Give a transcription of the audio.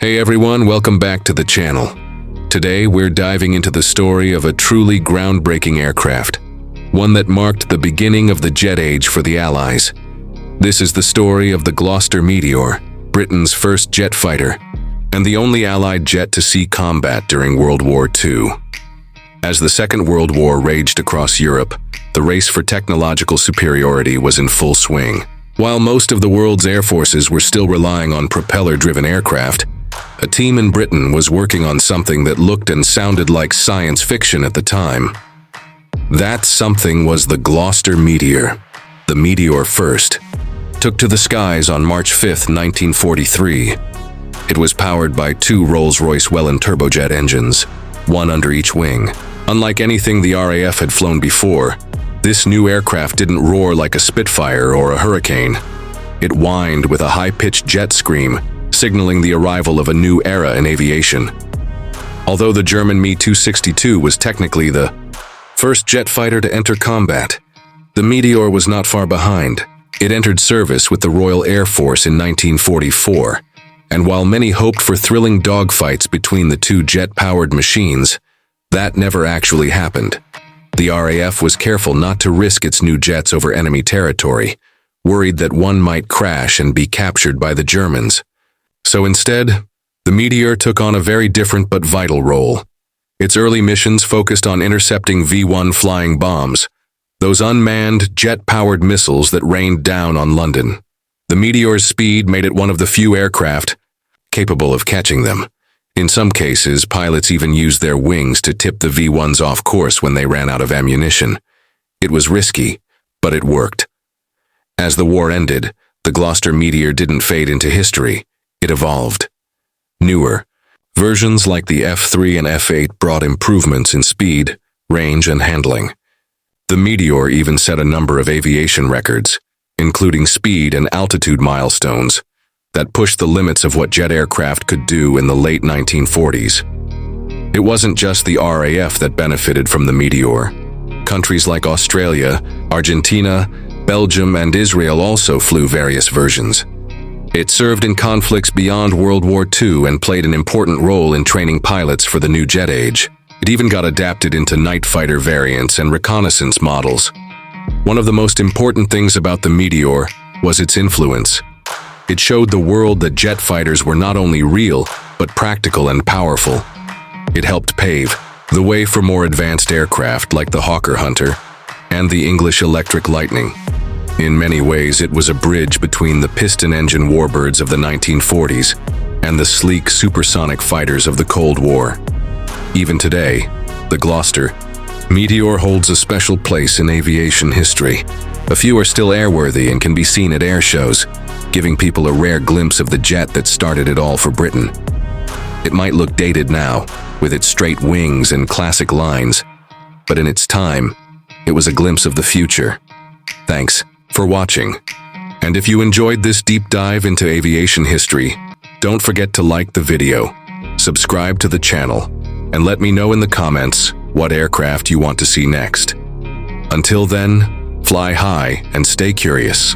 Hey everyone, welcome back to the channel. Today we're diving into the story of a truly groundbreaking aircraft, one that marked the beginning of the jet age for the Allies. This is the story of the Gloster Meteor, Britain's first jet fighter, and the only Allied jet to see combat during World War II. As the Second World War raged across Europe, the race for technological superiority was in full swing. While most of the world's air forces were still relying on propeller-driven aircraft, a team in Britain was working on something that looked and sounded like science fiction at the time. That something was the Gloster Meteor. The Meteor first took to the skies on March 5, 1943. It was powered by two Rolls-Royce Welland turbojet engines, one under each wing. Unlike anything the RAF had flown before, this new aircraft didn't roar like a Spitfire or a Hurricane. It whined with a high-pitched jet scream, signaling the arrival of a new era in aviation. Although the German Me-262 was technically the first jet fighter to enter combat, the Meteor was not far behind. It entered service with the Royal Air Force in 1944, and while many hoped for thrilling dogfights between the two jet-powered machines, that never actually happened. The RAF was careful not to risk its new jets over enemy territory, worried that one might crash and be captured by the Germans. So instead, the Meteor took on a very different but vital role. Its early missions focused on intercepting V-1 flying bombs, those unmanned, jet-powered missiles that rained down on London. The Meteor's speed made it one of the few aircraft capable of catching them. In some cases, pilots even used their wings to tip the V-1s off course when they ran out of ammunition. It was risky, but it worked. As the war ended, the Gloster Meteor didn't fade into history. It evolved. Newer versions like the F.3 and F.8 brought improvements in speed, range, and handling. The Meteor even set a number of aviation records, including speed and altitude milestones, that pushed the limits of what jet aircraft could do in the late 1940s. It wasn't just the RAF that benefited from the Meteor. Countries like Australia, Argentina, Belgium, and Israel also flew various versions. It served in conflicts beyond World War II and played an important role in training pilots for the new jet age. It even got adapted into night fighter variants and reconnaissance models. One of the most important things about the Meteor was its influence. It showed the world that jet fighters were not only real, but practical and powerful. It helped pave the way for more advanced aircraft like the Hawker Hunter and the English Electric Lightning. In many ways, it was a bridge between the piston-engine warbirds of the 1940s and the sleek supersonic fighters of the Cold War. Even today, the Gloster Meteor holds a special place in aviation history. A few are still airworthy and can be seen at air shows, giving people a rare glimpse of the jet that started it all for Britain. It might look dated now, with its straight wings and classic lines, but in its time, it was a glimpse of the future. Thanks for watching. And if you enjoyed this deep dive into aviation history, don't forget to like the video, subscribe to the channel, and let me know in the comments what aircraft you want to see next. Until then, fly high and stay curious.